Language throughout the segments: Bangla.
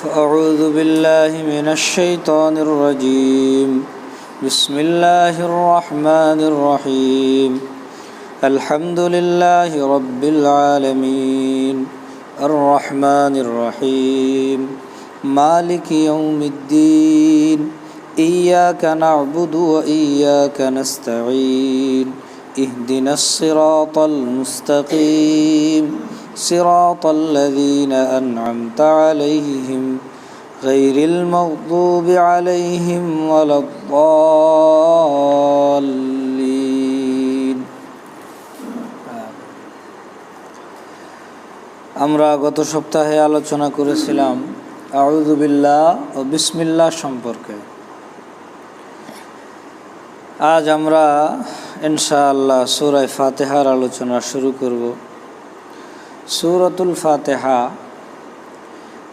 فأعوذ بالله من الشيطان الرجيم بسم الله الرحمن الرحيم الحمد لله رب العالمين الرحمن الرحيم مالك يوم الدين إياك نعبد وإياك نستعين اهدنا الصراط المستقيم صراط الذين أنعمت عليهم غير المغضوب عليهم ولا الضالين আমরা গত সপ্তাহে আলোচনা করেছিলাম আউযু বিল্লাহ ও বিসমিল্লাহ সম্পর্কে। আজ আমরা ইনশাআল্লাহ সূরা ফাতিহার আলোচনা শুরু করব। সূরাতুল ফাতিহা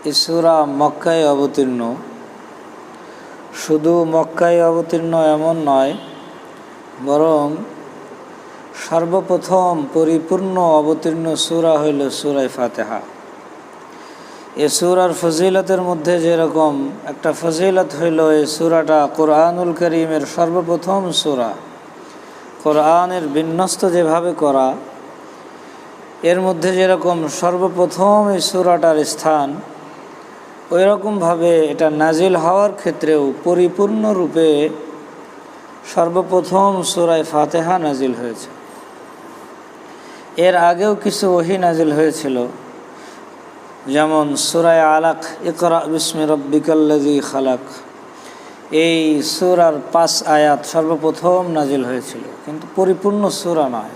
এই সূরা মক্কায় অবতীর্ণ। শুধু মক্কায় অবতীর্ণ এমন নয়, বরং সর্বপ্রথম পরিপূর্ণ অবতীর্ণ সূরা হইল সূরা ফাতিহা। এই সূরার ফজিলতের মধ্যে যেরকম একটা ফজিলত হইল, এই সূরাটা কোরআনুল কারীমের সর্বপ্রথম সূরা। কোরআনের বিন্যস্ত যেভাবে করা, এর মধ্যে যেরকম সর্বপ্রথম এই সূরাটার স্থান, ওই রকমভাবে এটা নাজিল হওয়ার ক্ষেত্রেও পরিপূর্ণরূপে সর্বপ্রথম সূরা ফাতিহা নাজিল হয়েছে। এর আগেও কিছু ওহী নাজিল হয়েছিল, যেমন সূরা আলাক, ইকরা বিসমি রাব্বিকাল্লাযী খালাক। এই সূরার 5 আয়াত সর্বপ্রথম নাজিল হয়েছিল, কিন্তু পরিপূর্ণ সূরা নয়।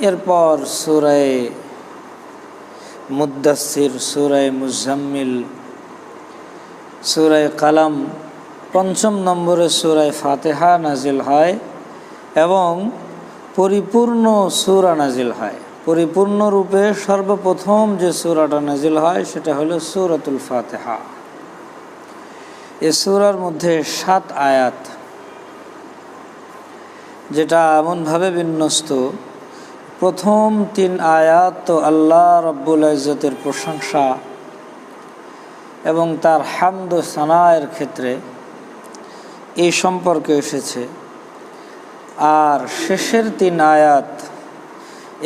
এরপর সূরা মুদ্দাসসির, সূরা মুজাম্মিল, সূরা কালাম, 5ম নম্বরে সূরা ফাতিহা নাজিল হয় এবং পরিপূর্ণ সূরা নাজিল হয়। পরিপূর্ণরূপে সর্বপ্রথম যে সূরাটা নাজিল হয় সেটা হলো সূরাতুল ফাতিহা। এই সূরার মধ্যে 7 আয়াত, যেটা এমনভাবে বিন্যস্ত, প্রথম 3 আয়াত তো আল্লাহ রাব্বুল ইজ্জতের প্রশংসা এবং তার হামদ ও সানায়ের ক্ষেত্রে এই সম্পর্কে এসেছে। আর শেষের 3 আয়াত,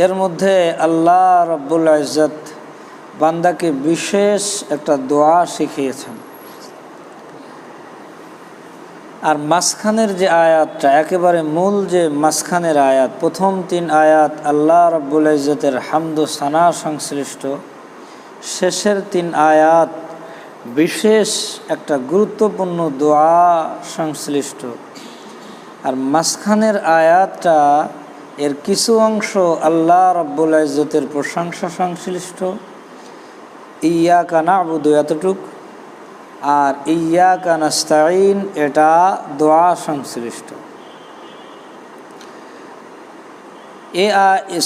এর মধ্যে আল্লাহ রাব্বুল ইজ্জত বান্দাকে বিশেষ একটা দোয়া শিখিয়েছেন। আর মাঝখানের যে আয়াতটা, একেবারে মূল যে মাঝখানের আয়াত, প্রথম 3 আয়াত আল্লাহ রাব্বুল ইজ্জতের হামদ ও সানা সংশ্লিষ্ট, শেষের 3 আয়াত বিশেষ একটা গুরুত্বপূর্ণ দোয়া সংশ্লিষ্ট। আর মাঝখানের আয়াতটা, এর কিছু অংশ আল্লাহ রাব্বুল ইজ্জতের প্রশংসা সংশ্লিষ্ট, ইয়্যাকা না'বুদু এতটুক, আর ইয়্যাকা নাস্তাঈন এটা দোয়া সংশ্লিষ্ট। এই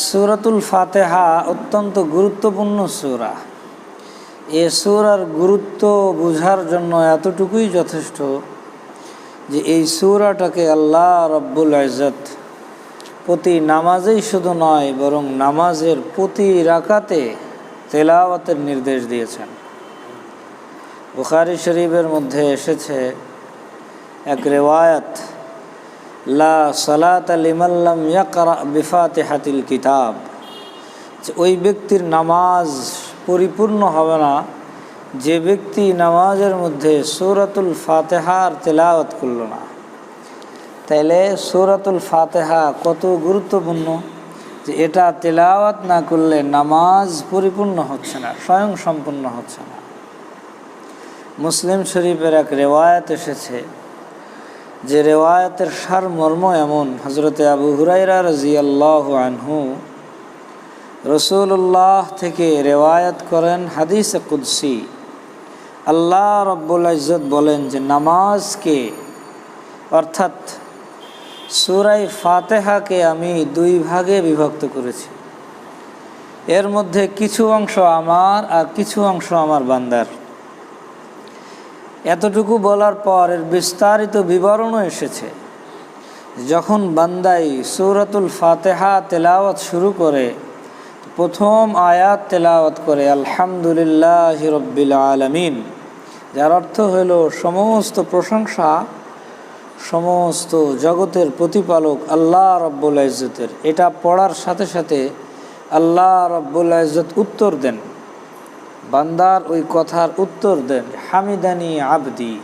সূরাতুল ফাতিহা অত্যন্ত গুরুত্বপূর্ণ সূরা। এই সূরার গুরুত্ব বোঝার জন্য এতটুকুই যথেষ্ট যে এই সূরাটাকে আল্লাহ রাব্বুল ইজ্জত প্রতি নামাজেই শুধু নয়, বরং নামাজের প্রতি রাকাতে তেলাওয়াতের নির্দেশ দিয়েছেন। বুখারী শরীফের মধ্যে এসেছে এক রিওয়ায়াত, লা সালাতা লিমান লাম ইয়াকরা বিফাতিহাতিল কিতাব, যে ওই ব্যক্তির নামাজ পরিপূর্ণ হবে না যে ব্যক্তি নামাজের মধ্যে সূরাতুল ফাতিহার তেলাওয়াত করল না। তাইলে সূরাতুল ফাতিহা কত গুরুত্বপূর্ণ, যে এটা তেলাওয়াত না করলে নামাজ পরিপূর্ণ হচ্ছে না, স্বয়ং সম্পূর্ণ হচ্ছে না। মুসলিম শরীফের এক রিওয়ায়াত এসেছে, যে রিওয়ায়াতের সারমর্ম এমন, হযরতে আবু হুরায়রা রাদিয়াল্লাহু আনহু রাসূলুল্লাহ থেকে রিওয়ায়াত করেন হাদিসে কুদসি। আল্লাহ রাব্বুল ইজ্জত বলেন যে নামাজকে, অর্থাৎ সূরা ফাতিহাকে আমি 2 ভাগে বিভক্ত করেছি। এর মধ্যে কিছু অংশ আমার আর কিছু অংশ আমার বান্দার। এতটুকু বলার পর এর বিস্তারিত বিবরণও এসেছে। যখন বান্দাই সূরাতুল ফাতিহা তেলাওয়াত শুরু করে, প্রথম আয়াত তেলাওয়াত করে আলহামদুলিল্লাহি রাব্বিল আলামিন, যার অর্থ হইল সমস্ত প্রশংসা সমস্ত জগতের প্রতিপালক আল্লাহ রাব্বুল ইজ্জতের। এটা পড়ার সাথে সাথে আল্লাহ রাব্বুল ইজ্জত উত্তর দেন, বান্দার ওই কথার উত্তর দেন, হামিদানি আবদি,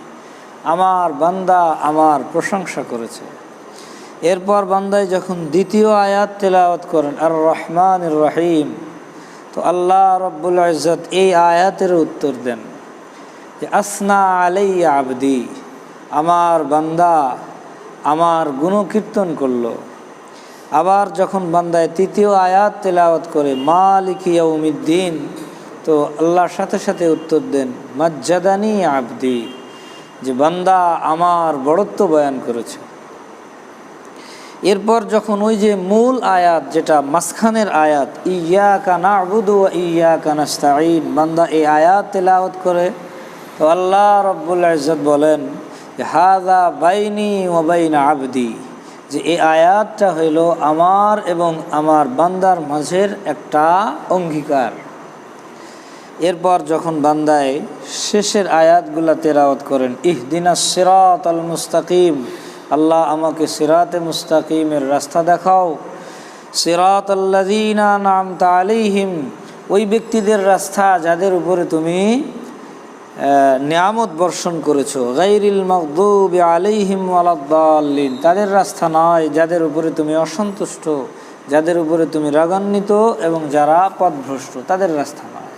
আমার বান্দা আমার প্রশংসা করেছে। এরপর বান্দায় যখন দ্বিতীয় আয়াত তেলাওয়াত করেন আর রহমানির রহিম, তো আল্লাহ রাব্বুল ইজ্জত এই আয়াতের উত্তর দেন যে আসনা আলাইয়া আবদি, আমার বান্দা আমার গুণকীর্তন করলো। আবার যখন বান্দায় তৃতীয় আয়াত তেলাওয়াত করে মালিকি ইয়াউমিদ্দিন, তো আল্লাহর সাথে সাথে উত্তর দেন মাজ্জাদানি আবদি, যে বান্দা আমার বড়ত্ব বয়ান করেছে। এরপর যখন ওই যে মূল আয়াত যেটা মাঝখানের আয়াত ইয়্যাকা না'বুদু ওয়া ইয়্যাকা নাস্তাঈন, বান্দা এই আয়াত তেলাওয়াত করে, তো আল্লাহ রাব্বুল ইজ্জত বলেন হাযা বাইনি ওয়া বাইনা আবদি, যে এই আয়াতটা হইল আমার এবং আমার বান্দার মাঝের একটা অঙ্গীকার। এরপর যখন বান্দায় শেষের আয়াতগুলা তেলাওয়াত করেন ইহদিনাস সিরাতাল মুস্তাকিম, আল্লাহ আমাকে সিরাতে মুস্তাকিমের রাস্তা দেখাও, সিরাতাল্লাযীনা আন'আমতা আলাইহিম, ওই ব্যক্তিদের রাস্তা যাদের উপরে তুমি নিয়ামত বর্ষণ করেছো, গায়রিল মাগদুবি আলাইহিম ওয়ালাদ-দাল্লিন, তাদের রাস্তা নয় যাদের উপরে তুমি অসন্তুষ্ট, যাদের উপরে তুমি রাগান্বিত এবং যারা পথভ্রষ্ট, তাদের রাস্তা নয়।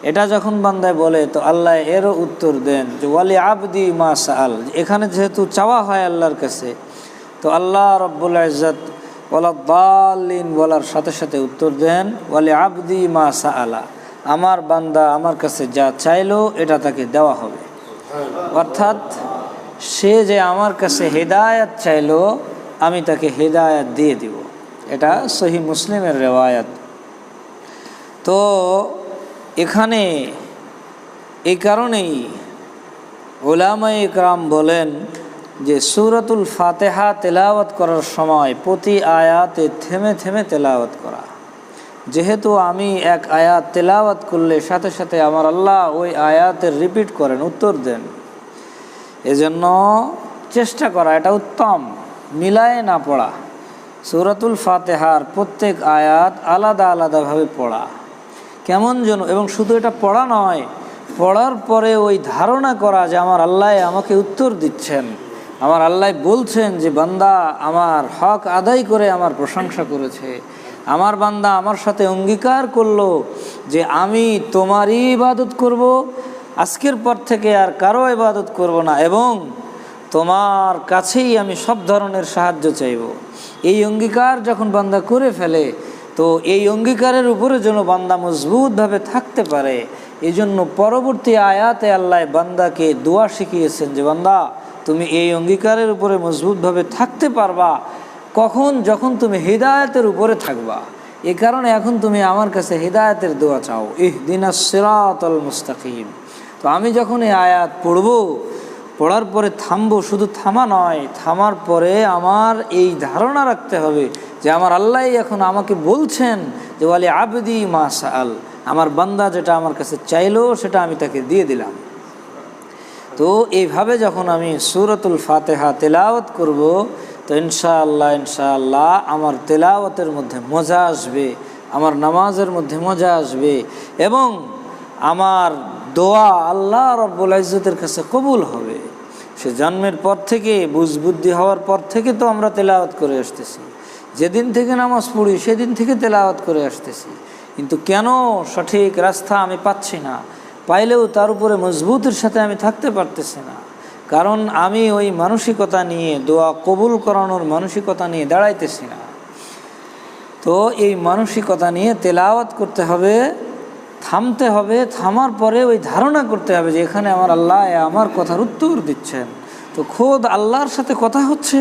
এটা যখন বান্দায় বলে, তো আল্লাহ এরও উত্তর দেন যে ওয়ালি আবদি মা সাআল, এখানে যেহেতু চাওয়া হয় আল্লাহর কাছে, তো আল্লাহ রাব্বুল ইজ্জত ওয়ালাদ-দাল্লিন বলার সাথে সাথে উত্তর দেন ওয়ালি আবদি মা সাআলা, আমার বান্দা আমার কাছে যা চাইলো এটা তাকে দেওয়া হবে। অর্থাৎ সে যে আমার কাছে হেদায়েত চাইলো আমি তাকে হেদায়েত দিয়ে দিব। এটা সহিহ মুসলিমের রিওয়ায়াত। তো এখানে এই কারণেই উলামায়ে ইকরাম বলেন যে সূরাতুল ফাতিহা তেলাওয়াত করার সময় প্রতি আয়াতে থেমে থেমে তেলাওয়াত করা। যেহেতু আমি এক আয়াত তেলাওয়াত করলে সাথে সাথে আমার আল্লাহ ওই আয়াতের রিপিট করেন, উত্তর দেন, এজন্য চেষ্টা করা এটা উত্তম, মিলায়ে না পড়া। সূরাতুল ফাতিহার প্রত্যেক আয়াত আলাদা আলাদাভাবে পড়া কেমন যেন, এবং শুধু এটা পড়া নয়, পড়ার পরে ওই ধারণা করা যে আমার আল্লাহ আমাকে উত্তর দিচ্ছেন, আমার আল্লাহ বলছেন যে বান্দা আমার হক আদায় করে আমার প্রশংসা করেছে, আমার বান্দা আমার সাথে অঙ্গীকার করলো যে আমি তোমারই ইবাদত করব, আজকের পর থেকে আর কারো ইবাদত করব না, এবং তোমার কাছেই আমি সব ধরনের সাহায্য চাইব। এই অঙ্গীকার যখন বান্দা করে ফেলে, তো এই অঙ্গীকারের উপরে যেন বান্দা মজবুতভাবে থাকতে পারে, এই জন্য পরবর্তী আয়াতে আল্লাহ বান্দাকে দোয়া শিখিয়েছেন যে বান্দা তুমি এই অঙ্গীকারের উপরে মজবুতভাবে থাকতে পারবা কখন, যখন তুমি হিদায়াতের উপরে থাকবা। এই কারণে এখন তুমি আমার কাছে হিদায়াতের দোয়া চাও, ইহদিনাস সিরাতাল মুস্তাকিম। তো আমি যখন এই আয়াত পড়ব, পড়ার পরে থামবো, শুধু থামা নয়, থামার পরে আমার এই ধারণা রাখতে হবে যে আমার আল্লাহ এখন আমাকে বলছেন যে ওয়ালি আবদি মা সাআল, আমার বান্দা যেটা আমার কাছে চাইলো সেটা আমি তাকে দিয়ে দিলাম। তো এইভাবে যখন আমি সূরাতুল ফাতিহা তেলাওয়াত করব, তো ইনশাআল্লাহ আমার তেলাওয়াতের মধ্যে মজা আসবে, আমার নামাজের মধ্যে মজা আসবে, এবং আমার দোয়া আল্লাহ রাব্বুল ইজ্জতের কাছে কবুল হবে। সে জন্মের পর থেকে, বুঝবুদ্ধি হওয়ার পর থেকে তো আমরা তেলাওয়াত করে আসতেছি, যেদিন থেকে নামাজ পড়ি সেদিন থেকে তেলাওয়াত করে আসতেছি, কিন্তু কেন সঠিক রাস্তা আমি পাচ্ছি না, পাইলেও তার উপরে মজবুতের সাথে আমি থাকতে পারতেছি না, কারণ আমি ওই মানসিকতা নিয়ে, দোয়া কবুল করানোর মানসিকতা নিয়ে দাঁড়াইতেছি না। তো এই মানসিকতা নিয়ে তেলাওয়াত করতে হবে, থামতে হবে, থামার পরে ওই ধারণা করতে হবে যে এখানে আমার আল্লাহ আমার কথার উত্তর দিচ্ছেন, তো খোদ আল্লাহর সাথে কথা হচ্ছে।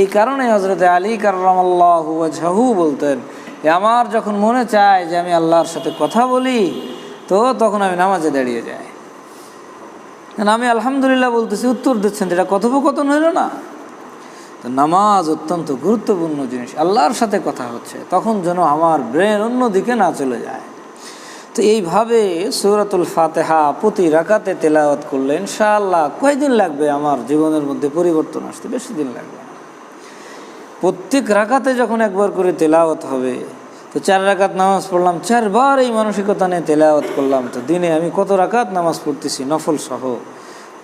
এই কারণে হযরত আলী কাররামাল্লাহু ওয়াজহু বলতেন যে আমার যখন মনে চায় যে আমি আল্লাহর সাথে কথা বলি, তো তখন আমি নামাজে দাঁড়িয়ে যাই, কারণ আমি আলহামদুলিল্লাহ বলতেছি, উত্তর দিচ্ছেন, যেটা কথোপকথন হইল না। তো নামাজ অত্যন্ত গুরুত্বপূর্ণ জিনিস, আল্লাহর সাথে কথা হচ্ছে, তখন যেন আমার ব্রেন অন্যদিকে না চলে যায়। তো এইভাবে সূরাতুল ফাতিহা প্রতি রাকাতে তেলাওয়াত করলে ইনশাআল্লাহ কয়দিন লাগবে আমার জীবনের মধ্যে পরিবর্তন আসতে? বেশি দিন লাগবে না। প্রত্যেক রাকাতে যখন একবার করে তেলাওয়াত হবে, তো 4 রাকাত নামাজ পড়লাম, 4 বার এই মানসিকতা নিয়ে তেলাওয়াত করলাম, তো দিনে আমি কত রাকাত নামাজ পড়তেছি নফল সহ,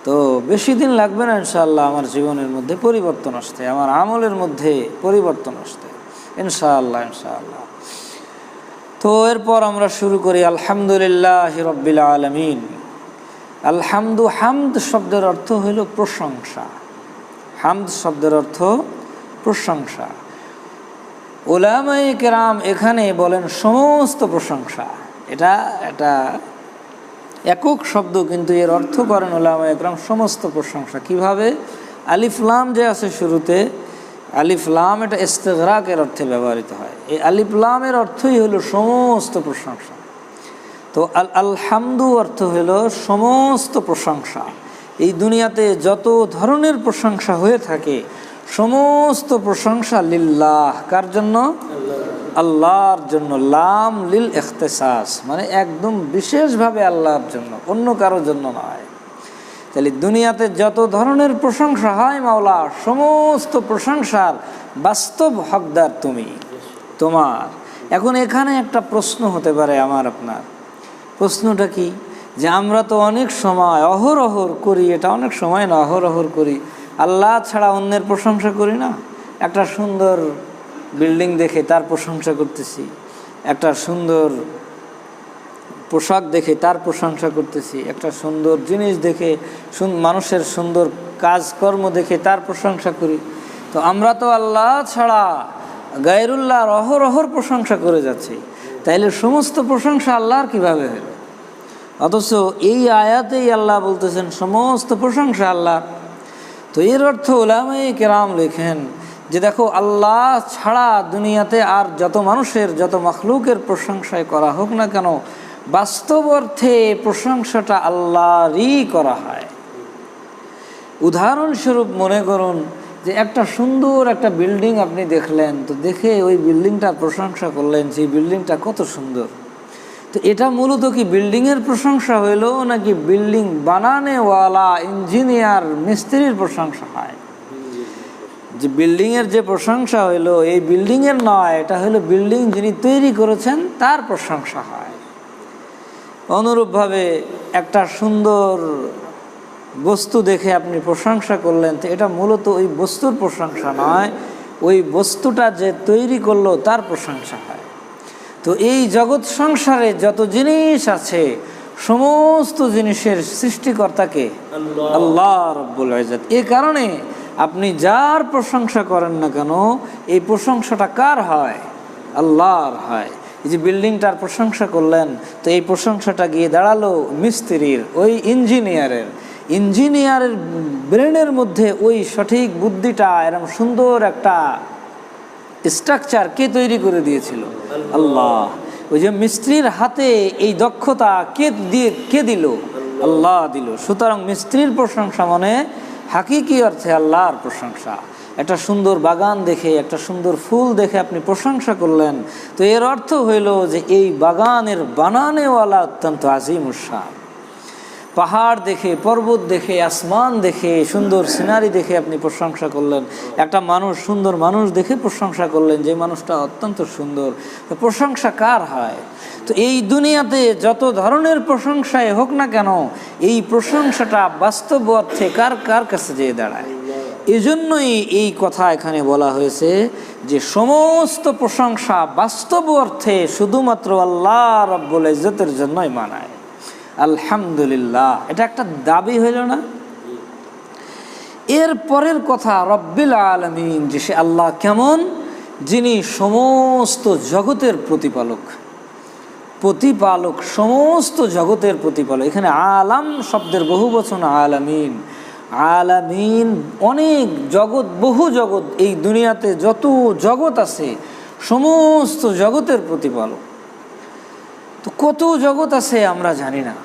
তো বেশি দিন লাগবে না ইনশাআল্লাহ আমার জীবনের মধ্যে পরিবর্তন আসতে, আমার আমলের মধ্যে পরিবর্তন আসতে ইনশাআল্লাহ ইনশাআল্লাহ। তো এরপর আমরা শুরু করি আলহামদুলিল্লাহি রাব্বিল আলামিন। হামদ শব্দের অর্থ হইল প্রশংসা। হামদ শব্দের অর্থ প্রশংসা। উলামায়ে কেরাম এখানে বলেন সমস্ত প্রশংসা। এটা একটা একক শব্দ, কিন্তু এর অর্থ করেন উলামায়ে কেরাম সমস্ত প্রশংসা। কিভাবে? আলিফ লাম যে আছে শুরুতে, আলিফ লাম এটা ইস্তিগরাকের অর্থে ব্যবহৃত হয়। এই আলিফ লামের অর্থই হলো সমস্ত প্রশংসা। তো আলহামদু অর্থ হলো সমস্ত প্রশংসা। এই দুনিয়াতে যত ধরনের প্রশংসা হয়ে থাকে সমস্ত প্রশংসা লিল্লাহ। কার জন্য? আল্লাহর জন্য। লাম লিল ইখতিসাস, মানে একদম বিশেষভাবে আল্লাহর জন্য, অন্য কারোর জন্য নয়। তাহলে দুনিয়াতে যত ধরনের প্রশংসা হয় মাওলা, সমস্ত প্রশংসার বাস্তব হকদার তুমি, তোমার। এখন এখানে একটা প্রশ্ন হতে পারে আমার আপনার। প্রশ্নটা কি? যে আমরা তো অনেক সময় অহরহর করি, এটা অনেক সময় না, অহরহর করি, আল্লাহ ছাড়া অন্যের প্রশংসা করি না। একটা সুন্দর বিল্ডিং দেখে তার প্রশংসা করতেছি, একটা সুন্দর পোশাক দেখে তার প্রশংসা করতেছি, একটা সুন্দর জিনিস দেখে, মানুষের সুন্দর কাজকর্ম দেখে তার প্রশংসা করি। তো আমরা তো আল্লাহ ছাড়া গায়রুল্লাহর অহরহর প্রশংসা করে যাচ্ছি, তাইলে সমস্ত প্রশংসা আল্লাহর কিভাবে হলো? অথচ এই আয়াতেই আল্লাহ বলতেছেন সমস্ত প্রশংসা আল্লাহ। তো এর অর্থ উলামায়ে কেরাম লেখেন যে দেখো, আল্লাহ ছাড়া দুনিয়াতে আর যত মানুষের, যত মাখলুকের প্রশংসায় করা হোক না কেন, বাস্তব অর্থে প্রশংসাটা আল্লাহরই করা হয়। উদাহরণস্বরূপ মনে করুন যে একটা সুন্দর একটা বিল্ডিং আপনি দেখলেন, তো দেখে ওই বিল্ডিংটার প্রশংসা করলেন, সেই বিল্ডিংটা কত সুন্দর। তো এটা মূলত কি বিল্ডিংয়ের প্রশংসা হইল, নাকি বিল্ডিং বানানেওয়ালা ইঞ্জিনিয়ার মিস্ত্রির প্রশংসা হয়? যে বিল্ডিংয়ের যে প্রশংসা হইল, এই বিল্ডিংয়ের নয়, এটা হলো বিল্ডিং যিনি তৈরি করেছেন তার প্রশংসা হয়। অনুরূপভাবে একটা সুন্দর বস্তু দেখে আপনি প্রশংসা করলেন, তো এটা মূলত ওই বস্তুর প্রশংসা নয়, ওই বস্তুটা যে তৈরি করলো তার প্রশংসা হয়। তো এই জগৎ সংসারে যত জিনিস আছে, সমস্ত জিনিসের সৃষ্টিকর্তাকে আল্লাহ রাব্বুল ইজ্জত। এই কারণে আপনি যার প্রশংসা করেন না কেন, এই প্রশংসাটা কার হয়? আল্লাহর হয়। এই যে বিল্ডিংটার প্রশংসা করলেন, তো এই প্রশংসাটা গিয়ে দাঁড়ালো মিস্ত্রির, ওই ইঞ্জিনিয়ারের ব্রেনের মধ্যে ওই সঠিক বুদ্ধিটা, এরকম সুন্দর একটা স্ট্রাকচার কে তৈরি করে দিয়েছিল? আল্লাহ। ওই যে মিস্ত্রির হাতে এই দক্ষতা কে দিল? আল্লাহ দিল। সুতরাং মিস্ত্রির প্রশংসা মানে হাকিকি অর্থে আল্লাহর প্রশংসা। একটা সুন্দর বাগান দেখে, একটা সুন্দর ফুল দেখে আপনি প্রশংসা করলেন, তো এর অর্থ হইল যে এই বাগানের বানানেওয়ালা অত্যন্ত আজিমুশ শান। পাহাড় দেখে, পর্বত দেখে, আসমান দেখে, সুন্দর সিনারি দেখে আপনি প্রশংসা করলেন। একটা সুন্দর মানুষ দেখে প্রশংসা করলেন, যে মানুষটা অত্যন্ত সুন্দর। তো প্রশংসা কার হয়? তো এই দুনিয়াতে যত ধরনের প্রশংসাই হোক না কেন, এই প্রশংসাটা বাস্তব অর্থে কার কাছে যেয়ে দাঁড়ায়। এজন্যই এই কথা এখানে বলা হয়েছে যে সমস্ত প্রশংসা বাস্তব অর্থে শুধুমাত্র আল্লাহ রাব্বুল ইজ্জতের জন্যই মানায়। আলহামদুলিল্লাহ, এটা একটা দাবি হইল না? এর পরের কথা রব্বিল আলামিন, যে সে আল্লাহ কেমন, যিনি সমস্ত জগতের প্রতিপালক, সমস্ত জগতের প্রতিপালক। এখানে আলাম শব্দের বহু বচন আলামিন। আলামিন অনেক জগৎ, বহু জগৎ, এই দুনিয়াতে যত জগৎ আছে সমস্ত জগতের প্রতিপালক। তো কত জগৎ আছে আমরা জানি না,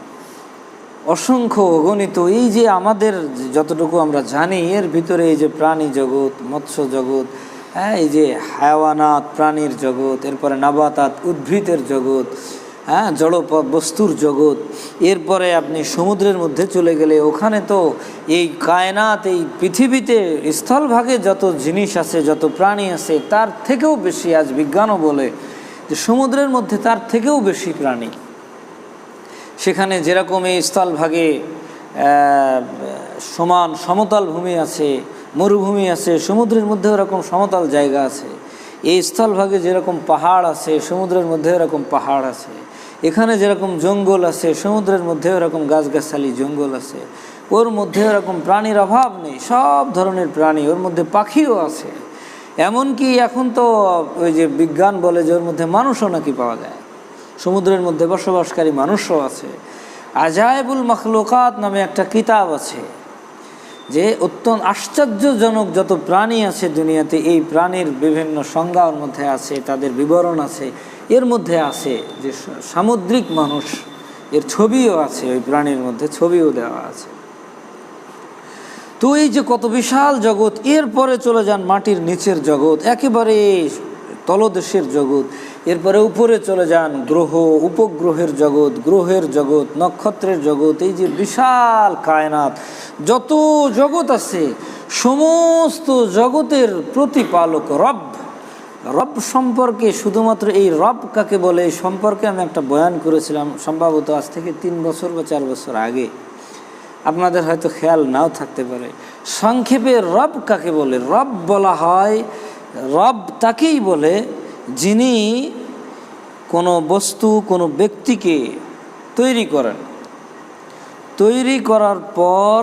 অসংখ্য অগণিত। এই যে আমাদের যতটুকু আমরা জানি এর ভিতরে এই যে প্রাণী জগৎ, মৎস্য জগৎ, হ্যাঁ, এই যে হায়াওয়ানাত প্রাণীর জগৎ, এরপরে নাবাতাত উদ্ভিদের জগৎ, হ্যাঁ, জড় বস্তুর জগৎ, এরপরে আপনি সমুদ্রের মধ্যে চলে গেলে ওখানে তো এই কায়নাত, এই পৃথিবীতে স্থলভাগে যত জিনিস আছে, যত প্রাণী আছে তার থেকেও বেশি, আজ বিজ্ঞানও বলে যে সমুদ্রের মধ্যে তার থেকেও বেশি প্রাণী। সেখানে যেরকম এই স্থলভাগে সমান সমতল ভূমি আছে, মরুভূমি আছে, সমুদ্রের মধ্যে ওরকম সমতল জায়গা আছে। এই স্থলভাগে যেরকম পাহাড় আছে, সমুদ্রের মধ্যে এরকম পাহাড় আছে। এখানে যেরকম জঙ্গল আছে, সমুদ্রের মধ্যে ওরকম গাছগাছালি জঙ্গল আছে। ওর মধ্যে ওরকম প্রাণীর অভাব নেই, সব ধরনের প্রাণী, ওর মধ্যে পাখিও আছে। এমনকি এখন তো ওই যে বিজ্ঞান বলে যে ওর মধ্যে মানুষও নাকি পাওয়া যায়, সমুদ্রের মধ্যে বসবাসকারী মানুষও আছে। আজায়েবুল মখলুকাত নামে একটা কিতাব আছে, যে অত্যন্ত আশ্চর্যজনক যত প্রাণী আছে দুনিয়াতে, এই প্রাণীর বিভিন্ন সংজ্ঞা ওর মধ্যে আছে, তাদের বিবরণ আছে। এর মধ্যে আছে যে সামুদ্রিক মানুষ, এর ছবিও আছে, ওই প্রাণীর মধ্যে ছবিও দেওয়া আছে। তো এই যে কত বিশাল জগৎ, এরপরে চলে যান মাটির নিচের জগৎ, একেবারে তলদেশের জগৎ। এরপরে উপরে চলে যান গ্রহ, উপগ্রহের জগৎ, গ্রহের জগৎ, নক্ষত্রের জগৎ। এই যে বিশাল কায়নাত, যত জগৎ আছে, সমস্ত জগতের প্রতিপালক রব। রব সম্পর্কে, শুধুমাত্র এই রব কাকে বলে এই সম্পর্কে আমি একটা বয়ান করেছিলাম, সম্ভবত আজ থেকে 3 বছর বা 4 বছর আগে। আপনাদের হয়তো খেয়াল নাও থাকতে পারে। সংক্ষেপে রব কাকে বলে? রব বলা হয়, রব তাকেই বলে যিনি কোনো বস্তু, কোনো ব্যক্তিকে তৈরি করেন। তৈরি করার পর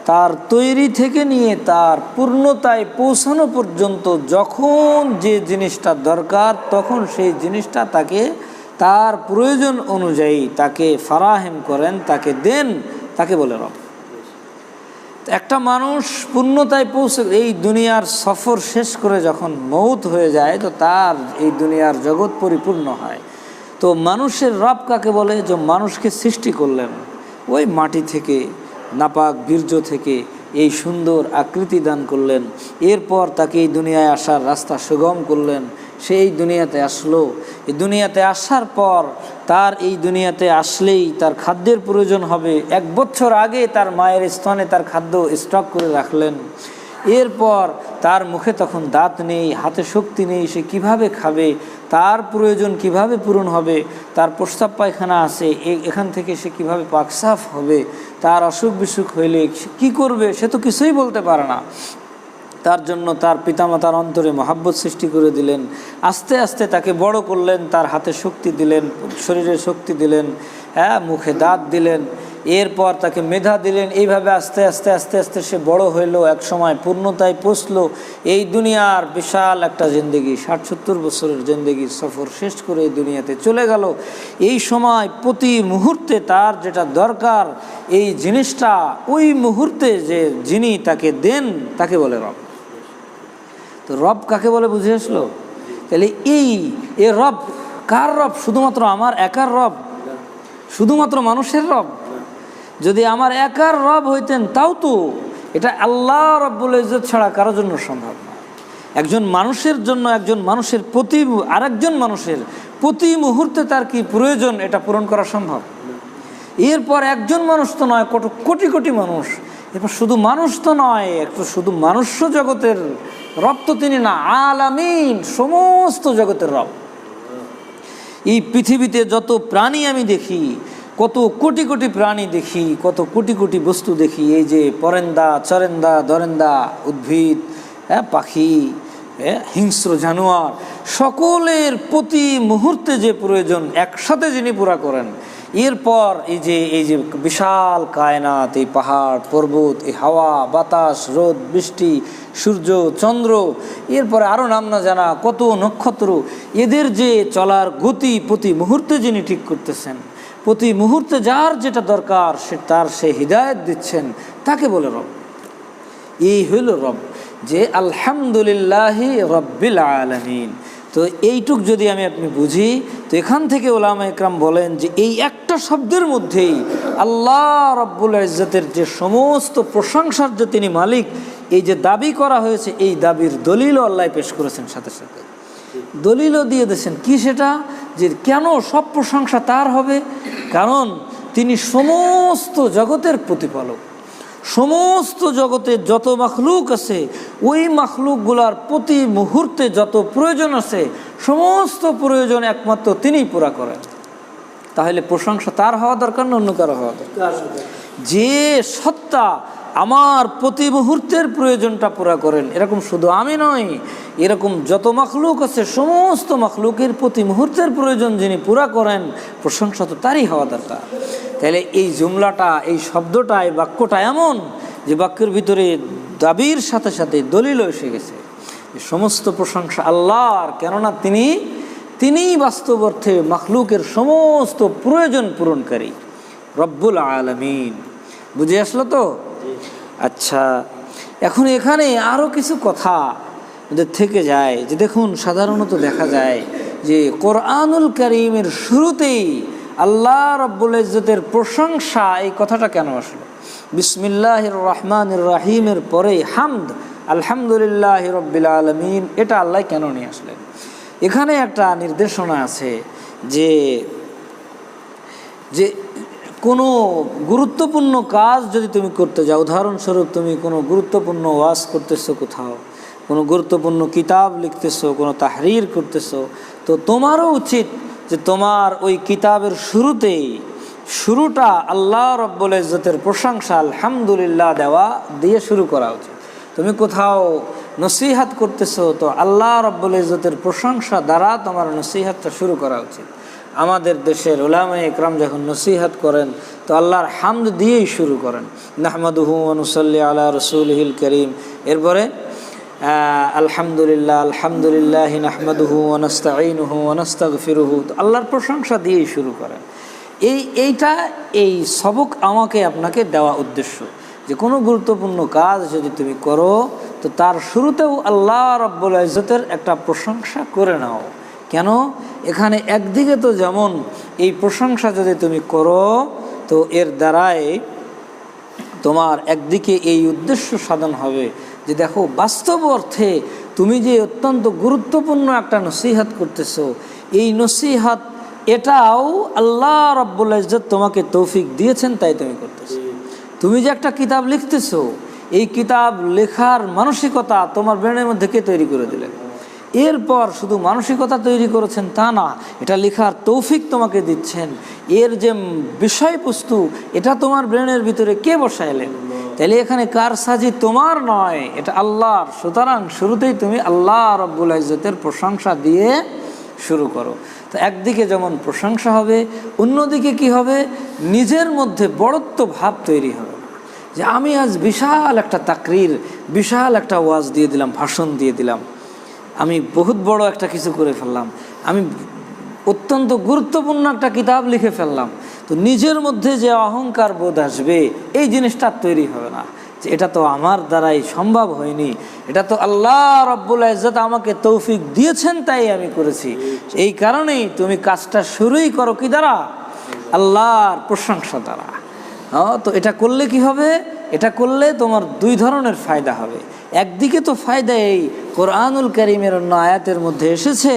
তার তৈরি থেকে নিয়ে তার পূর্ণতায় পৌঁছানো পর্যন্ত যখন যে জিনিসটা দরকার, তখন সেই জিনিসটা তাকে তার প্রয়োজন অনুযায়ী তাকে ফারাহেম করেন, তাকে দেন, তাকে বলে রব। একটা মানুষ পূর্ণতায় পৌঁছে এই দুনিয়ার সফর শেষ করে যখন মৌত হয়ে যায়, তো তার এই দুনিয়ার জগৎ পরিপূর্ণ হয়। তো মানুষের রব কাকে বলে? যে মানুষকে সৃষ্টি করলেন ওই মাটি থেকে, নাপাক বীর্য থেকে এই সুন্দর আকৃতি দান করলেন। এরপর তাকে এই দুনিয়ায় আসার রাস্তা সুগম করলেন। সে এই দুনিয়াতে আসলো। এই দুনিয়াতে আসার পর তার এই দুনিয়াতে আসলেই তার খাদ্যের প্রয়োজন হবে। 1 বছর আগে তার মায়ের স্তনে তার খাদ্য স্টক করে রাখলেন। এরপর তার মুখে তখন দাঁত নেই, হাতে শক্তি নেই, সে কিভাবে খাবে, তার প্রয়োজন কিভাবে পূরণ হবে, তার প্রস্রাব পায়খানা আছে, এখান থেকে সে কিভাবে পাকসাফ হবে, তার অসুখ বিসুখ হইলে কি করবে, সে তো কিছুই বলতে পারে না। তার জন্য তার পিতামাতার অন্তরে মহাব্বত সৃষ্টি করে দিলেন। আস্তে আস্তে তাকে বড় করলেন, তার হাতে শক্তি দিলেন, শরীরে শক্তি দিলেন, হ্যাঁ, মুখে দাঁত দিলেন, এরপর তাকে মেধা দিলেন। এইভাবে আস্তে আস্তে আস্তে আস্তে সে বড় হইল, এক সময় পূর্ণতায় পৌঁছলো। এই দুনিয়ার বিশাল একটা জিন্দেগি, 60-70 বছরের জিন্দেগির সফর শেষ করে এই দুনিয়াতে চলে গেল। এই সময় প্রতি মুহূর্তে তার যেটা দরকার, এই জিনিসটা ওই মুহূর্তে যে যিনি তাকে দেন, তাকে বলে রব। তো রব কাকে বলে বুঝে আসলো? তাহলে এ রব কার রব? শুধুমাত্র আমার একার রব? শুধুমাত্র মানুষের রব? যদি আমার একার রব হইতেন তাও তো এটা আল্লাহ রব্বুল ইজ্জত ছাড়া কারোর জন্য সম্ভব না। একজন মানুষের জন্য, একজন মানুষের প্রতি আরেকজন মানুষের প্রতি মুহূর্তে তার কি প্রয়োজন, এটা পূরণ করা সম্ভব? এরপর একজন মানুষ তো নয়, কোটি কোটি মানুষ। এরপর শুধু মানুষ তো নয়, একটু শুধু মানুষ্য জগতের রব তো তিনি না, আলামিন, সমস্ত জগতের রব। এই পৃথিবীতে যত প্রাণী আমি দেখি, কত কোটি কোটি প্রাণী দেখি, কত কোটি কোটি বস্তু দেখি, এই যে পরেন্দা, চরেন্দা, দরেন্দা, উদ্ভিদ, পাখি, হিংস্র জানোয়ার, সকলের প্রতি মুহূর্তে যে প্রয়োজন একসাথে যিনি পুরা করেন। এরপর এই যে বিশাল কায়নাত, এই পাহাড় পর্বত, এই হাওয়া বাতাস, রোদ বৃষ্টি, সূর্য চন্দ্র, এরপরে আরও নাম না জানা কত নক্ষত্র, এদের যে চলার গতি প্রতি মুহূর্তে যিনি ঠিক করতেছেন, প্রতি মুহূর্তে যার যেটা দরকার সে হিদায়ত দিচ্ছেন, তাকে বলে রব। এই হইল রব, যে আলহামদুলিল্লাহি রব্বিল আলামিন। তো তো এইটুক যদি আপনি বুঝি, তো এখান থেকে ওলামা একরাম বলেন যে এই একটা শব্দের মধ্যেই আল্লাহ রাব্বুল ইজ্জতের যে সমস্ত প্রশংসার যে তিনি মালিক, এই যে দাবি করা হয়েছে, এই দাবির দলিলও আল্লাহ পেশ করেছেন, সাথে সাথে দলিলও দিয়ে দিয়েছেন। কি সেটা? যে কেন সব প্রশংসা তার হবে? কারণ তিনি সমস্ত জগতের প্রতিপালক। সমস্ত জগতে যত মাখলুক আছে, ওই মাখলুকগুলার প্রতি মুহূর্তে যত প্রয়োজন আছে, সমস্ত প্রয়োজন একমাত্র তিনিই পুরা করেন। তাহলে প্রশংসা তার হওয়া দরকার না অন্য কারো হওয়া দরকার? যে সত্তা আমার প্রতি মুহূর্তের প্রয়োজনটা পুরা করেন, এরকম শুধু আমি নয়, এরকম যত মাখলুক আছে সমস্ত মাখলুকের প্রতি মুহূর্তের প্রয়োজন যিনি পুরা করেন, প্রশংসা তো তারই হওয়া দরকার। তাহলে এই জুমলাটা, এই শব্দটা, এই বাক্যটা এমন যে বাক্যের ভিতরে দাবির সাথে সাথে দলিল এসে গেছে। সমস্ত প্রশংসা আল্লাহর, কেননা তিনিই বাস্তব অর্থে মাখলুকের সমস্ত প্রয়োজন পূরণকারী, রব্বুল আলামিন। বুঝে আসলো তো? আচ্ছা, এখন এখানে আরও কিছু কথা থেকে যায় যে দেখুন, সাধারণত দেখা যায় যে কোরআনুল কারীমের শুরুতেই আল্লাহ রাব্বুল ইজ্জতের প্রশংসা, এই কথাটা কেন আসলো? বিসমিল্লাহির রহমানির রহিমের পরে হামদ, আলহামদুলিল্লাহি রাব্বিল আলামিন, এটা আল্লাহ কেন নিয়ে আসলেন? এখানে একটা নির্দেশনা আছে যে কোনো গুরুত্বপূর্ণ কাজ যদি তুমি করতে যাও, উদাহরণস্বরূপ তুমি কোনো গুরুত্বপূর্ণ ওয়াজ করতেছো, কোথাও কোনো গুরুত্বপূর্ণ কিতাব লিখতেছো, কোনো তাহরির করতেছো, তো তোমারও উচিত যে তোমার ওই কিতাবের শুরুটা আল্লাহ রাব্বুল ইজ্জতের প্রশংসা আলহামদুলিল্লাহ দিয়ে শুরু করা উচিত। তুমি কোথাও নসিহাত করতেছো, তো আল্লাহ রাব্বুল ইজ্জতের প্রশংসা দ্বারা তোমার নসিহাতটা শুরু করা উচিত। আমাদের দেশের উলামায়ে ইকরাম যখন নসিহাত করেন, তো আল্লাহর হামদ দিয়েই শুরু করেন, নাহমাদুহু ওয়া নুসাল্লি আলা রাসূলিহিল কারীম। এরপরে আলহামদুলিল্লাহি নাহমাদুহু ওয়া নাস্তাঈনুহু ওয়া নাস্তাগফিরুহু, তো আল্লাহর প্রশংসা দিয়েই শুরু করেন। এই সবক আমাকে আপনাকে দেওয়া উদ্দেশ্য যে কোনো গুরুত্বপূর্ণ কাজ যদি তুমি করো, তো তার শুরুতেও আল্লাহ রাব্বুল ইজ্জতের একটা প্রশংসা করে নাও। কেন? এখানে একদিকে তো যেমন এই প্রশংসা যদি তুমি করো, তো এর দ্বারাই তোমার একদিকে এই উদ্দেশ্য সাধন হবে যে দেখো, বাস্তব অর্থে তুমি যে অত্যন্ত গুরুত্বপূর্ণ একটা নসিহাত করতেছো, এই নসিহাত এটাও আল্লাহ রাব্বুল ইজ্জত তোমাকে তৌফিক দিয়েছেন, তাই তুমি করতেছো। তুমি যে একটা কিতাব লিখতেছো, এই কিতাব লেখার মানসিকতা তোমার ব্রেনের মধ্যে কে তৈরি করে দিলেন? এরপর শুধু মানসিকতা তৈরি করেছেন তা না, এটা লেখার তৌফিক তোমাকে দিচ্ছেন। এর যে বিষয়বস্তু, এটা তোমার ব্রেনের ভিতরে কে বসাইলেন? তাহলে এখানে কার সাজি? তোমার নয়, এটা আল্লাহর। সুতরাং শুরুতেই তুমি আল্লাহ রাব্বুল ইজ্জতের প্রশংসা দিয়ে শুরু করো। তো একদিকে যেমন প্রশংসা হবে, অন্যদিকে কি হবে? নিজের মধ্যে বড়ত্ব ভাব তৈরি হবে যে আমি আজ বিশাল একটা তাকরির, বিশাল একটা ওয়াজ দিয়ে দিলাম, ভাষণ দিয়ে দিলাম, আমি বহুত বড় একটা কিছু করে ফেললাম, আমি অত্যন্ত গুরুত্বপূর্ণ একটা কিতাব লিখে ফেললাম। তো নিজের মধ্যে যে অহংকার বোধ আসবে, এই জিনিসটা তৈরি হবে না যে এটা তো আমার দ্বারাই সম্ভব হয়নি, এটা তো আল্লাহ রাব্বুল ইজ্জত আমাকে তৌফিক দিয়েছেন তাই আমি করেছি। এই কারণেই তুমি কাজটা শুরুই করো কি দ্বারা? আল্লাহর প্রশংসা দ্বারা। তো এটা করলে কি হবে? এটা করলে তোমার দুই ধরনের ফায়দা হবে। একদিকে তো ফায়দা এই কোরআনুল কারীমের অন্য আয়াতের মধ্যে এসেছে,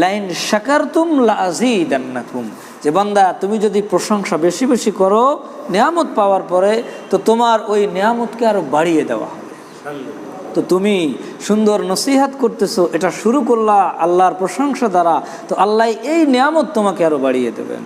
লাইন শাকারতুম লাযীদান্নাকুম, যে বান্দা তুমি যদি প্রশংসা বেশি বেশি করো নিয়ামত পাওয়ার পরে, তো তোমার ওই নিয়ামতকে আরো বাড়িয়ে দেওয়া হবে। তো তুমি সুন্দর নসিহাত করতেছো, এটা শুরু করলা আল্লাহর প্রশংসা দ্বারা, তো আল্লাহ এই নিয়ামত তোমাকে আরো বাড়িয়ে দেবেন।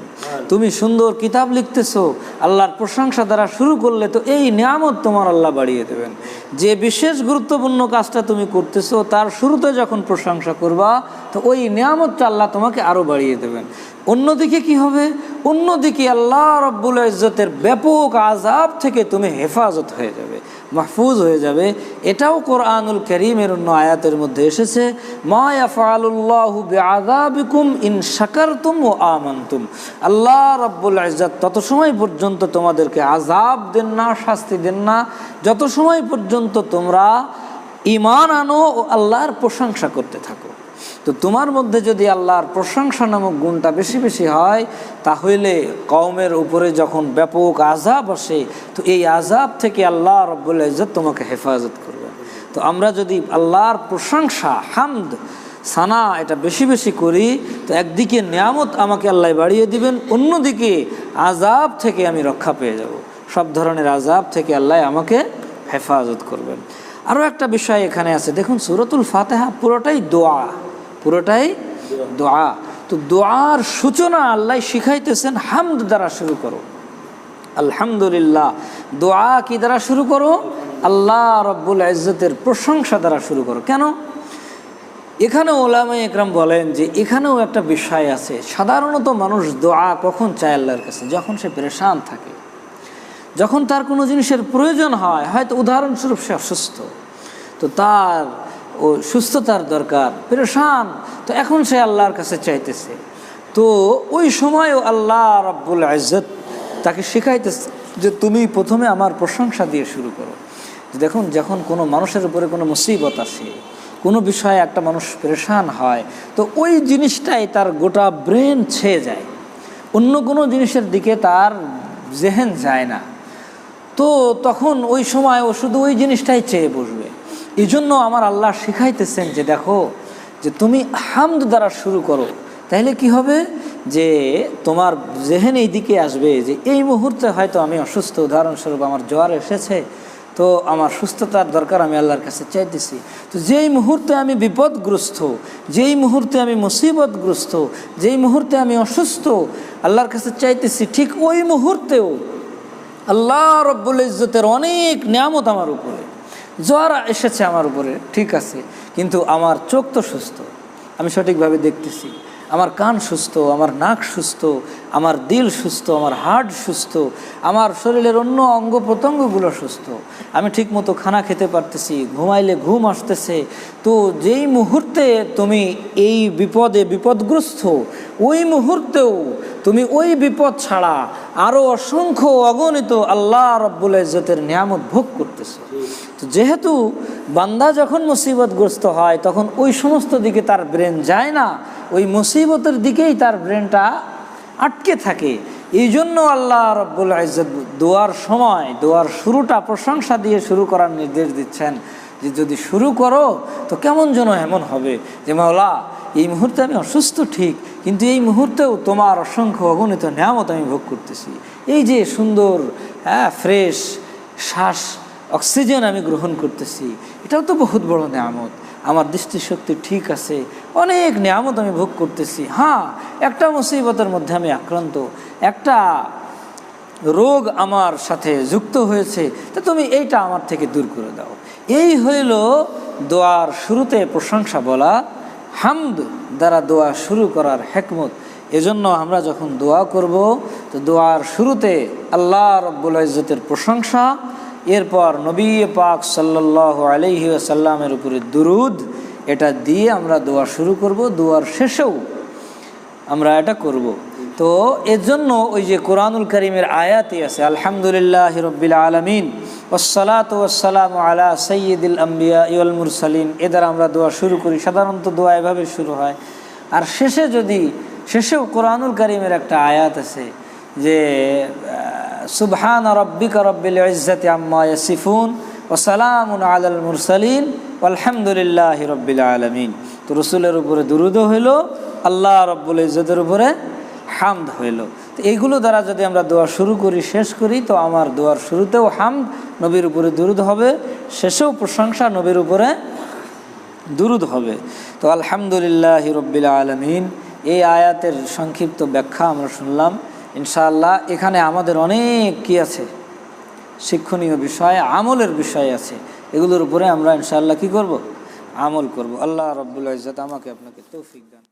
তুমি সুন্দর কিতাব লিখতেছো, আল্লাহর প্রশংসা দ্বারা শুরু করলে, তো এই নিয়ামত তোমার আল্লাহ বাড়িয়ে দেবেন। যে বিশেষ গুরুত্বপূর্ণ কাজটা তুমি করতেছো, তার শুরুতে যখন প্রশংসা করবা, তো ওই নিয়ামতটা আল্লাহ তোমাকে আরো বাড়িয়ে দেবেন। অন্যদিকে কি হবে? অন্যদিকে আল্লাহ রাব্বুল ইজ্জতের ব্যাপক আযাব থেকে তুমি হেফাজত হয়ে যাবে, মাহফুজ হয়ে যাবে। এটাও কোরআনুল কারীমের অন্য আয়াতের মধ্যে এসেছে, মা ইয়াফআলুল্লাহু বিআযাবিকুম ইন শাকারতুম ওয়া আমানতুম। আল্লাহ রাব্বুল ইজ্জত তত সময় পর্যন্ত তোমাদেরকে আযাব দেন না, শাস্তি দেন না, যত সময় পর্যন্ত তোমরা ঈমান আনো ও আল্লাহর প্রশংসা করতে থাকো। তো তোমার মধ্যে যদি আল্লাহর প্রশংসা নামক গুণটা বেশি বেশি হয়, তাহলে কওমের উপরে যখন ব্যাপক আযাব আসে, তো এই আযাব থেকে আল্লাহ রাব্বুল ইজ্জত তোমাকে হেফাজত করবে। তো আমরা যদি আল্লাহর প্রশংসা, হামদ, সানা এটা বেশি বেশি করি, তো একদিকে নিয়ামত আমাকে আল্লাহ বাড়িয়ে দিবেন, অন্যদিকে আযাব থেকে আমি রক্ষা পেয়ে যাব। সব ধরনের আযাব থেকে আল্লাহ আমাকে হেফাজত করবেন। আরও একটা বিষয় এখানে আছে, দেখুন সূরাতুল ফাতিহা পুরোটাই দোয়া, পুরোটাই দোয়া। তো দোয়ার সূচনা আল্লাহ শিখাইতেছেন হামদ দ্বারা শুরু করো, আলহামদুলিল্লাহ। দোয়া কি দ্বারা শুরু করো? আল্লাহ রাব্বুল ইজ্জতের প্রশংসা দ্বারা শুরু করো। কেন? এখানেও উলামায়ে ইকরাম বলেন যে এখানেও একটা বিষয় আছে। সাধারণত মানুষ দোয়া কখন চায় আল্লাহর কাছে? যখন সে পেরেশান থাকে, যখন তার কোনো জিনিসের প্রয়োজন হয়, হয়তো উদাহরণস্বরূপ সে অসুস্থ, তো তার ও সুস্থতার দরকার, পেরেশান, তো এখন সে আল্লাহর কাছে চাইতেছে। তো ওই সময়ও আল্লাহ রাব্বুল ইজ্জত তাকে শেখাইতেছে যে তুমি প্রথমে আমার প্রশংসা দিয়ে শুরু করো। দেখুন, যখন কোনো মানুষের উপরে কোনো মুসিবত আসে, কোনো বিষয়ে একটা মানুষ পেরেশান হয়, তো ওই জিনিসটাই তার গোটা ব্রেন ছেয়ে যায়, অন্য কোনো জিনিসের দিকে তার জেহেন যায় না। তো তখন ওই সময় ও শুধু ওই জিনিসটাই চেয়ে বসবে। এই জন্য আমার আল্লাহ শিখাইতেছেন যে দেখো, যে তুমি হামদ দ্বারা শুরু করো, তাহলে কি হবে যে তোমার জেহেন এই দিকে আসবে যে এই মুহূর্তে হয়তো আমি অসুস্থ, উদাহরণস্বরূপ আমার জ্বর এসেছে, তো আমার সুস্থতার দরকার, আমি আল্লাহর কাছে চাইতেছি। তো যেই মুহূর্তে আমি বিপদগ্রস্ত, যেই মুহূর্তে আমি মুসিবতগ্রস্ত, যেই মুহূর্তে আমি অসুস্থ, আল্লাহর কাছে চাইতেছি, ঠিক ওই মুহূর্তেও আল্লাহ রাব্বুল ইজ্জতের অনেক নিয়ামত আমার উপরে। জ্বর এসেছে আমার উপরে, ঠিক আছে, কিন্তু আমার চোখ তো সুস্থ, আমি সঠিকভাবে দেখতেছি, আমার কান সুস্থ, আমার নাক সুস্থ, আমার দিল সুস্থ, আমার হার্ট সুস্থ, আমার শরীরের অন্য অঙ্গ প্রত্যঙ্গগুলো সুস্থ, আমি ঠিকমতো খানা খেতে পারতেছি, ঘুমাইলে ঘুম আসতেছে। তো যেই মুহূর্তে তুমি এই বিপদগ্রস্ত, ওই মুহূর্তেও তুমি ওই বিপদ ছাড়া আরও অসংখ্য অগণিত আল্লাহ রাব্বুল ইজ্জতের নিয়ামত ভোগ করতেছো। তো যেহেতু বান্দা যখন মুসিবতগ্রস্ত হয়, তখন ওই সমস্ত দিকে তার ব্রেন যায় না, ওই মুসিবতের দিকেই তার ব্রেনটা আটকে থাকে। এই জন্য আল্লাহ রাব্বুল ইজ্জত দোয়ার সময়, দোয়ার শুরুটা প্রশংসা দিয়ে শুরু করার নির্দেশ দিচ্ছেন যে যদি শুরু করো তো কেমন যেন এমন হবে যে মাওলা, এই মুহূর্তে আমি অসুস্থ ঠিক, কিন্তু এই মুহূর্তেও তোমার অসংখ্য অগণিত নিয়ামত আমি ভোগ করতেছি। এই যে সুন্দর ফ্রেশ শ্বাস, অক্সিজেন আমি গ্রহণ করতেছি, এটাও তো বহুত বড় নিয়ামত। আমার দৃষ্টিশক্তি ঠিক আছে, অনেক নিয়ামত আমি ভোগ করতেছি। হ্যাঁ, একটা মুসিবতের মধ্যে আমি আক্রান্ত, একটা রোগ আমার সাথে যুক্ত হয়েছে, তা তুমি এইটা আমার থেকে দূর করে দাও। এই হইল দোয়ার শুরুতে প্রশংসা বলা, হামদ দ্বারা দোয়া শুরু করার হিকমত। এজন্য আমরা যখন দোয়া করব, তো দোয়ার শুরুতে আল্লাহ রাব্বুল ইজ্জতের প্রশংসা, এরপর নবী পাক সাল্লাল্লাহু আলাইহি ওয়াসাল্লামের উপরে দুরুদ, এটা দিয়ে আমরা দোয়া শুরু করব। দোয়ার শেষেও আমরা এটা করব। তো এর জন্য ওই যে কোরআনুল কারীমের আয়াতই আছে, আলহামদুলিল্লাহি রাব্বিল আলামিন ওয়াসসালাতু ওয়াসসালামু আলা সাইয়্যিদিল আমবিয়া ওয়াল মুরসালিন, এ দ্বারা আমরা দোয়া শুরু করি। সাধারণত দোয়া এভাবে শুরু হয়। আর শেষেও কোরআনুল কারীমের একটা আয়াত আছে যে সুবহান রাব্বিকা রাব্বিল ইজ্জাতি আম্মা ইয়াসিফুন ওয়া সালামুন আলাল মুরসালিন আলহামদুলিল্লাহি রাব্বিল আলামিন। তো রাসূলের উপরে দুরূদও হইল, আল্লাহ রাব্বুল ইজ্জতের উপরে হামদ হইল। তো এইগুলো দ্বারা যদি আমরা দোয়া শুরু করি, শেষ করি, তো আমার দোয়ার শুরুতেও হামদ, নবীর উপরে দুরূদ হবে, শেষেও প্রশংসা, নবীর উপরে দুরূদ হবে। তো আলহামদুলিল্লাহি রাব্বিল আলামিন, এই আয়াতের সংক্ষিপ্ত ব্যাখ্যা আমরা শুনলাম। ইনশাআল্লাহ এখানে আমাদের অনেক কি আছে, শিক্ষণীয় বিষয়, আমলের বিষয় আছে। এগুলোর উপরে আমরা ইনশাআল্লাহ কি করব? আমল করব। আল্লাহ রাব্বুল ইজ্জত আমাকে আপনাকে তৌফিক দান।